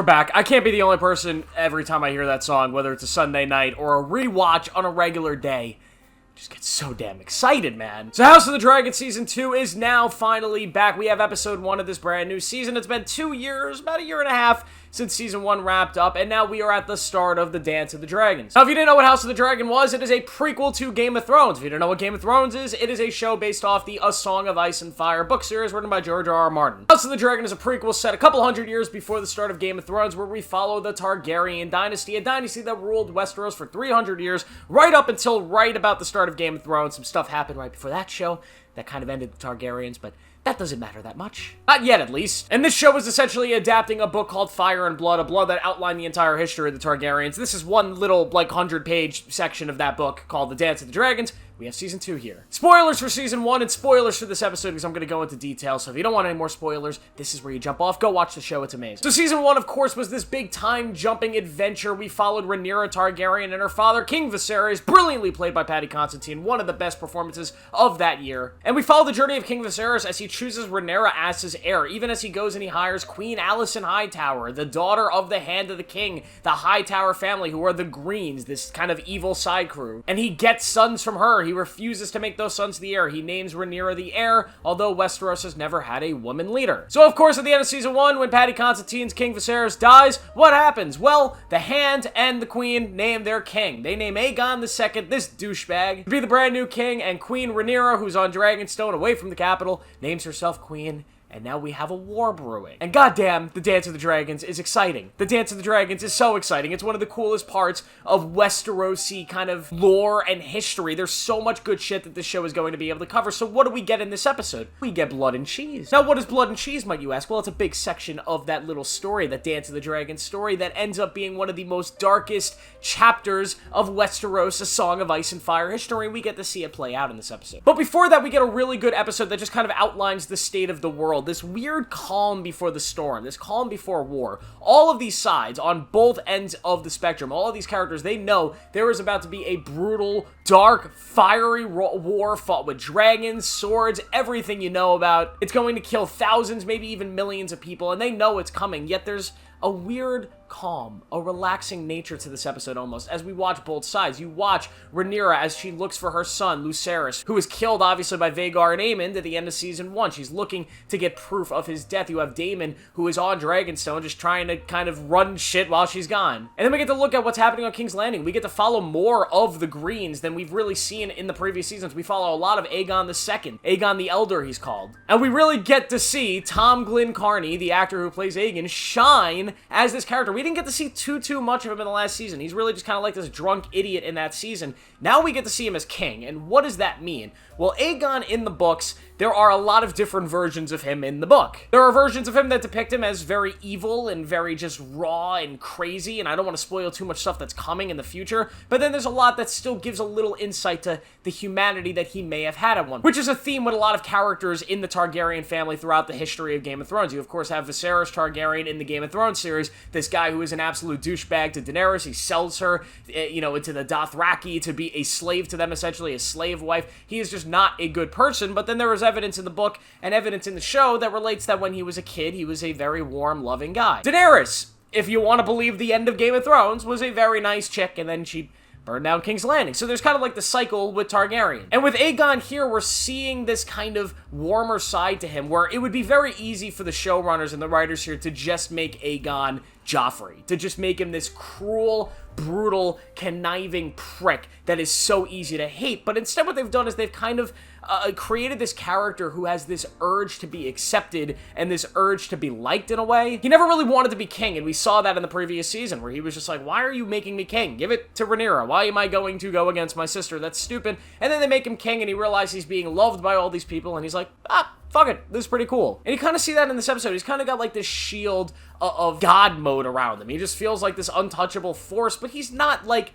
back. I can't be the only person every time I hear that song, whether it's a Sunday night or a rewatch on a regular day. Just get so damn excited, man. So House of the Dragon Season 2 is now finally back. We have Episode 1 of this brand new season. It's been 2 years, about a year and a half, since Season 1 wrapped up, and now we are at the start of the Dance of the Dragons. Now, if you didn't know what House of the Dragon was, it is a prequel to Game of Thrones. If you don't know what Game of Thrones is, it is a show based off the A Song of Ice and Fire book series written by George R.R. Martin. House of the Dragon is a prequel set a couple hundred years before the start of Game of Thrones, where we follow the Targaryen dynasty, a dynasty that ruled Westeros for 300 years, right up until right about the start of Game of Thrones. Some stuff happened right before that show that kind of ended the Targaryens, but that doesn't matter that much. Not yet, at least. And this show is essentially adapting a book called Fire and Blood, a blood that outlined the entire history of the Targaryens. This is one little, 100-page section of that book called The Dance of the Dragons. We have Season 2 here. Spoilers for Season 1 and spoilers for this episode because I'm going to go into detail, so if you don't want any more spoilers, this is where you jump off. Go watch the show, it's amazing. So Season 1, of course, was this big time-jumping adventure. We followed Rhaenyra Targaryen and her father, King Viserys, brilliantly played by Paddy Considine, one of the best performances of that year. And we follow the journey of King Viserys as he chooses Rhaenyra as his heir, even as he goes and he hires Queen Alicent Hightower, the daughter of the Hand of the King, the Hightower family, who are the Greens, this kind of evil side crew. And he gets sons from her. He refuses to make those sons the heir. He names Rhaenyra the heir, although Westeros has never had a woman leader. So, of course, at the end of Season 1, when Paddy Considine's King Viserys dies, what happens? Well, the Hand and the Queen name their king. They name Aegon II, this douchebag, to be the brand new king, and Queen Rhaenyra, who's on Dragonstone away from the capital, names herself queen. And now we have a war brewing. And goddamn, the Dance of the Dragons is exciting. The Dance of the Dragons is so exciting. It's one of the coolest parts of Westerosi kind of lore and history. There's so much good shit that this show is going to be able to cover. So what do we get in this episode? We get blood and cheese. Now, what is blood and cheese, might you ask? Well, it's a big section of that little story, that Dance of the Dragons story, that ends up being one of the most darkest chapters of Westeros, A Song of Ice and Fire history. We get to see it play out in this episode. But before that, we get a really good episode that just kind of outlines the state of the world. This weird calm before the storm, this calm before war. All of these sides on both ends of the spectrum, all of these characters, they know there is about to be a brutal, dark, fiery war fought with dragons, swords, everything you know about. It's going to kill thousands, maybe even millions of people, and they know it's coming, yet there's a weird calm, a relaxing nature to this episode almost, as we watch both sides. You watch Rhaenyra as she looks for her son, Lucerys, who was killed obviously by Vhagar and Aemond at the end of Season 1. She's looking to get proof of his death. You have Daemon, who is on Dragonstone, just trying to kind of run shit while she's gone. And then we get to look at what's happening on King's Landing. We get to follow more of the Greens than we've really seen in the previous seasons. We follow a lot of Aegon II, Aegon the Elder he's called. And we really get to see Tom Glyn Carney, the actor who plays Aegon, shine as this character. We didn't get to see too much of him in the last season. He's really just kind of like this drunk idiot in that season. Now we get to see him as king, and what does that mean? Well, Aegon in the books, there are a lot of different versions of him in the book. There are versions of him that depict him as very evil and very just raw and crazy, and I don't want to spoil too much stuff that's coming in the future, but then there's a lot that still gives a little insight to the humanity that he may have had at one, which is a theme with a lot of characters in the Targaryen family throughout the history of Game of Thrones. You, of course, have Viserys Targaryen in the Game of Thrones series, this guy who is an absolute douchebag to Daenerys. He sells her, into the Dothraki to be a slave to them, essentially, a slave wife. He is just not a good person, but then there was evidence in the book and evidence in the show that relates that when he was a kid, he was a very warm, loving guy. Daenerys, if you want to believe the end of Game of Thrones, was a very nice chick, and then she burned down King's Landing. So there's kind of like the cycle with Targaryen. And with Aegon here, we're seeing this kind of warmer side to him, where it would be very easy for the showrunners and the writers here to just make Aegon Joffrey, to just make him this cruel, brutal, conniving prick that is so easy to hate. But instead what they've done is they've kind of created this character who has this urge to be accepted and this urge to be liked in a way. He never really wanted to be king, and we saw that in the previous season, where he was just like, why are you making me king? Give it to Rhaenyra. Why am I going to go against my sister? That's stupid. And then they make him king, and he realizes he's being loved by all these people, and he's like, fuck it, this is pretty cool. And you kind of see that in this episode. He's kind of got like this shield of God mode around him. He just feels like this untouchable force, but he's not like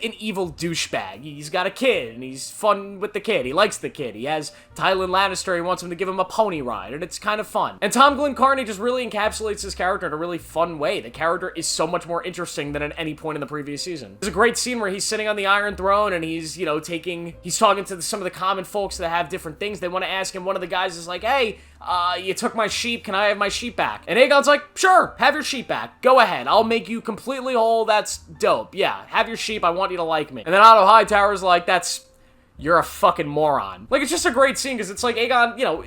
an evil douchebag. He's got a kid, and he's fun with the kid. He likes the kid. He has Tywin Lannister. He wants him to give him a pony ride, and it's kind of fun. And Tom Glyn Carney just really encapsulates his character in a really fun way. The character is so much more interesting than at any point in the previous season. There's a great scene where he's sitting on the Iron Throne, and he's, he's talking to some of the common folks that have different things they want to ask him. One of the guys is like, hey, you took my sheep, can I have my sheep back? And Aegon's like, sure, have your sheep back. Go ahead, I'll make you completely whole, that's dope. Yeah, have your sheep, I want you to like me. And then Otto Hightower's like, you're a fucking moron. Like, it's just a great scene, because it's like, Aegon, you know,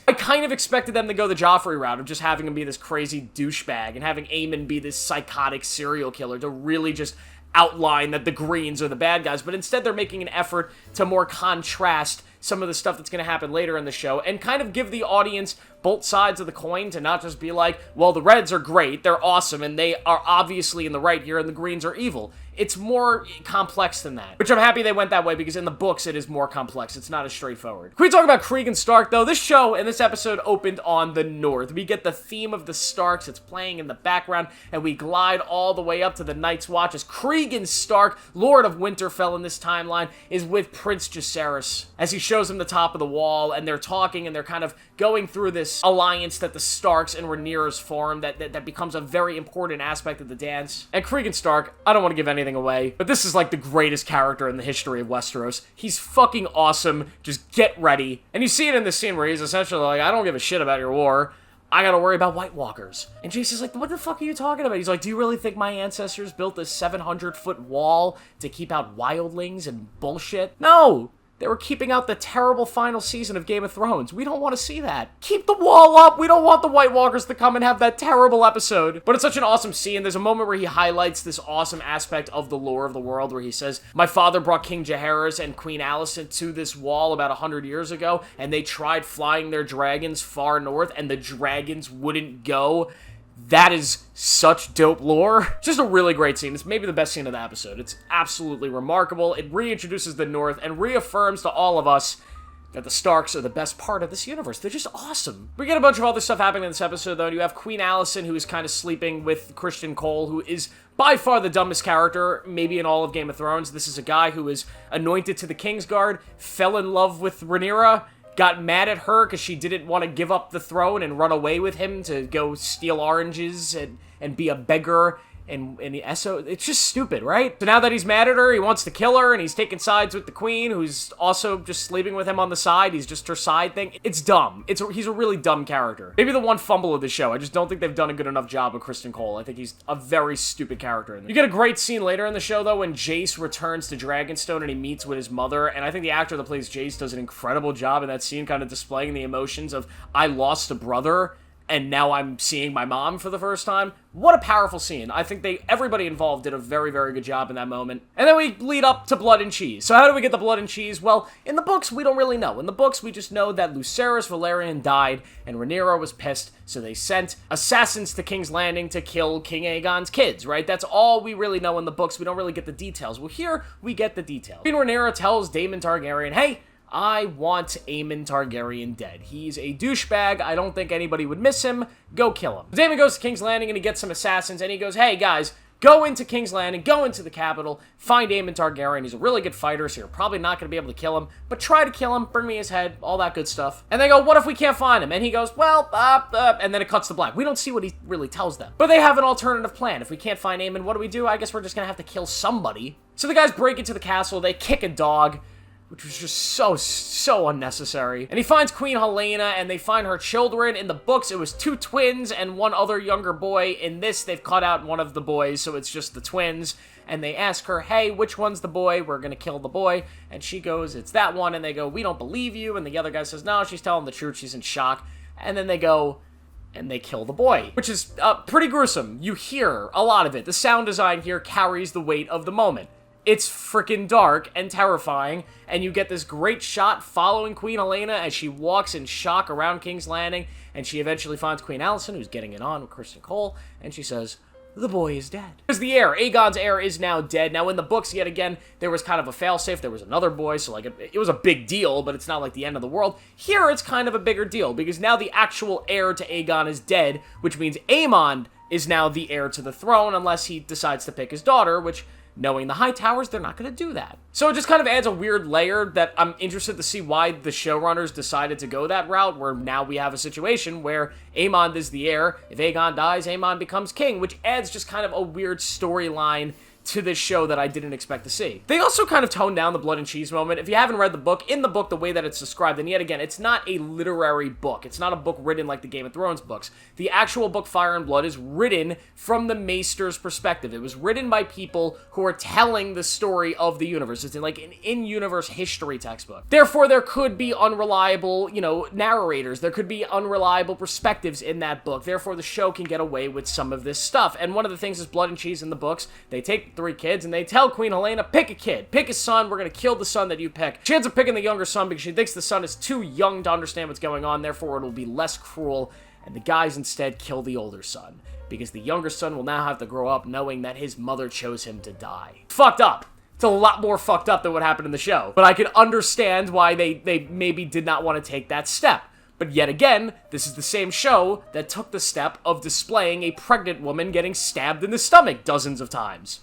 I kind of expected them to go the Joffrey route of just having him be this crazy douchebag and having Aemon be this psychotic serial killer to really just outline that the Greens are the bad guys, but instead they're making an effort to more contrast some of the stuff that's going to happen later in the show and kind of give the audience both sides of the coin to not just be like, well, the Reds are great, they're awesome, and they are obviously in the right here, and the Greens are evil. It's more complex than that, which I'm happy they went that way, because in the books it is more complex. It's not as straightforward. Can we talk about Cregan Stark, though? This show and this episode opened on the North. We get the theme of the Starks. It's playing in the background, and we glide all the way up to the Night's Watch as Cregan Stark, Lord of Winterfell in this timeline, is with Prince Jacaerys as he shows him the top of the wall, and they're talking, and they're kind of going through this alliance that the Starks and Rhaenyra's form that becomes a very important aspect of the dance. And Cregan Stark, I don't want to give anything away, but this is like the greatest character in the history of Westeros. He's fucking awesome. Just get ready. And you see it in this scene where he's essentially like, I don't give a shit about your war. I gotta worry about White Walkers. And Jason's like, what the fuck are you talking about? He's like, do you really think my ancestors built this 700-foot wall to keep out wildlings and bullshit? No! They were keeping out the terrible final season of Game of Thrones. We don't want to see that. Keep the wall up. We don't want the White Walkers to come and have that terrible episode. But it's such an awesome scene. There's a moment where he highlights this awesome aspect of the lore of the world where he says, my father brought King Jaehaerys and Queen Alicent to this wall about 100 years ago, and they tried flying their dragons far north, and the dragons wouldn't go. That is such dope lore. Just a really great scene. It's maybe the best scene of the episode. It's absolutely remarkable. It reintroduces the North and reaffirms to all of us that the Starks are the best part of this universe. They're just awesome. We get a bunch of other stuff happening in this episode, though. You have Queen Alicent, who is kind of sleeping with Christian Cole, who is by far the dumbest character, maybe in all of Game of Thrones. This is a guy who is anointed to the Kingsguard, fell in love with Rhaenyra, got mad at her because she didn't want to give up the throne and run away with him to go steal oranges and be a beggar. And it's just stupid, right? So now that he's mad at her, he wants to kill her, and he's taking sides with the queen, who's also just sleeping with him on the side. He's just her side thing. It's dumb. He's a really dumb character. Maybe the one fumble of the show. I just don't think they've done a good enough job with Kristen Cole. I think he's a very stupid character. You get a great scene later in the show, though, when Jace returns to Dragonstone and he meets with his mother, and I think the actor that plays Jace does an incredible job in that scene, kind of displaying the emotions of, I lost a brother, and now I'm seeing my mom for the first time. What a powerful scene. I think everybody involved did a very, very good job in that moment. And then we lead up to Blood and Cheese. So how do we get the Blood and Cheese? Well, in the books, we don't really know. In the books, we just know that Lucerys Velaryon died, and Rhaenyra was pissed, so they sent assassins to King's Landing to kill King Aegon's kids, right? That's all we really know in the books. We don't really get the details. Well, here, we get the details. Queen Rhaenyra tells Daemon Targaryen, hey, I want Aemon Targaryen dead. He's a douchebag. I don't think anybody would miss him. Go kill him. Daemon goes to King's Landing and he gets some assassins and he goes, hey guys, go into King's Landing, go into the capital, find Aemon Targaryen. He's a really good fighter, so you're probably not going to be able to kill him, but try to kill him, bring me his head, all that good stuff. And they go, what if we can't find him? And he goes, well, and then it cuts to black. We don't see what he really tells them. But they have an alternative plan. If we can't find Aemon, what do? I guess we're just going to have to kill somebody. So the guys break into the castle, they kick a dog, which was just so unnecessary. And he finds Queen Helaena, and they find her children. In the books, it was 2 twins and 1 other younger boy. In this, they've cut out one of the boys, so it's just the twins. And they ask her, hey, which one's the boy? We're gonna kill the boy. And she goes, it's that one. And they go, we don't believe you. And the other guy says, no, she's telling the truth. She's in shock. And then they go and they kill the boy, which is pretty gruesome. You hear a lot of it. The sound design here carries the weight of the moment. It's freaking dark and terrifying, and you get this great shot following Queen Helaena as she walks in shock around King's Landing, and she eventually finds Queen Alicent, who's getting it on with Kristen Cole, and she says, the boy is dead. Because the heir, Aegon's heir, is now dead. Now, in the books, yet again, there was kind of a failsafe. There was another boy, so, like, it was a big deal, but it's not, like, the end of the world. Here, it's kind of a bigger deal, because now the actual heir to Aegon is dead, which means Aemon is now the heir to the throne, unless he decides to pick his daughter, which, knowing the Hightowers, they're not going to do that. So it just kind of adds a weird layer that I'm interested to see why the showrunners decided to go that route, where now we have a situation where Aemon is the heir. If Aegon dies, Aemon becomes king, which adds just kind of a weird storyline to this show that I didn't expect to see. They also kind of toned down the blood and cheese moment. If you haven't read the book, in the book, the way that it's described, and yet again, it's not a literary book. It's not a book written like the Game of Thrones books. The actual book Fire and Blood is written from the Maester's perspective. It was written by people who are telling the story of the universe. It's like an in-universe history textbook. Therefore, there could be unreliable, narrators. There could be unreliable perspectives in that book. Therefore, the show can get away with some of this stuff. And one of the things is blood and cheese in the books. They take 3 kids and they tell Queen Helena, pick a kid. Pick a son. We're going to kill the son that you pick. She ends up picking the younger son because she thinks the son is too young to understand what's going on. Therefore, it'll be less cruel. And the guys instead kill the older son because the younger son will now have to grow up knowing that his mother chose him to die. Fucked up. It's a lot more fucked up than what happened in the show. But I can understand why they maybe did not want to take that step. But yet again, this is the same show that took the step of displaying a pregnant woman getting stabbed in the stomach dozens of times.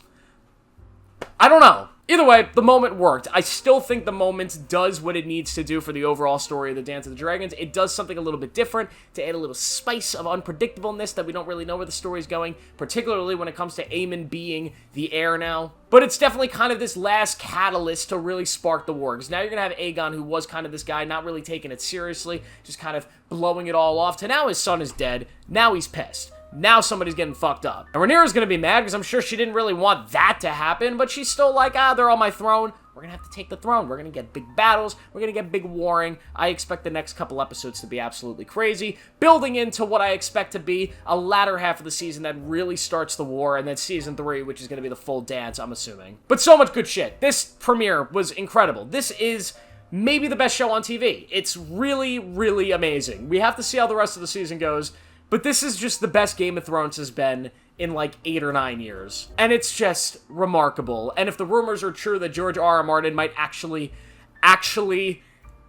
I don't know. Either way, the moment worked. I still think the moment does what it needs to do for the overall story of the Dance of the Dragons. It does something a little bit different to add a little spice of unpredictableness that we don't really know where the story's going, particularly when it comes to Aemon being the heir now. But it's definitely kind of this last catalyst to really spark the war, because now you're going to have Aegon, who was kind of this guy, not really taking it seriously, just kind of blowing it all off, to now his son is dead, now he's pissed. Now somebody's getting fucked up. And Rhaenyra's gonna be mad because I'm sure she didn't really want that to happen, but she's still like, they're on my throne. We're gonna have to take the throne. We're gonna get big battles. We're gonna get big warring. I expect the next couple episodes to be absolutely crazy, building into what I expect to be a latter half of the season that really starts the war, and then season 3, which is gonna be the full dance, I'm assuming. But so much good shit. This premiere was incredible. This is maybe the best show on TV. It's really, really amazing. We have to see how the rest of the season goes. But this is just the best Game of Thrones has been in like 8 or 9 years. And it's just remarkable. And if the rumors are true that George R.R. Martin might actually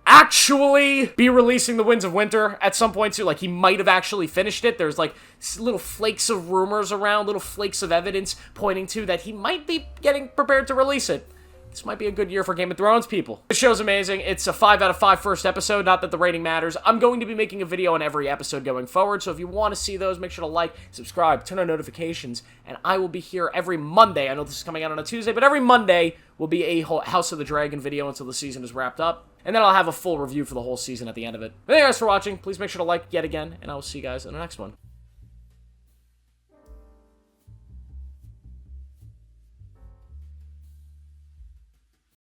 be releasing The Winds of Winter at some point too, like he might have actually finished it. There's like little flakes of rumors around, little flakes of evidence pointing to that he might be getting prepared to release it. This might be a good year for Game of Thrones, people. The show's amazing. It's a 5 out of 5 first episode, not that the rating matters. I'm going to be making a video on every episode going forward, so if you want to see those, make sure to like, subscribe, turn on notifications, and I will be here every Monday. I know this is coming out on a Tuesday, but every Monday will be a House of the Dragon video until the season is wrapped up, and then I'll have a full review for the whole season at the end of it. Thank you guys for watching. Please make sure to like yet again, and I will see you guys in the next one.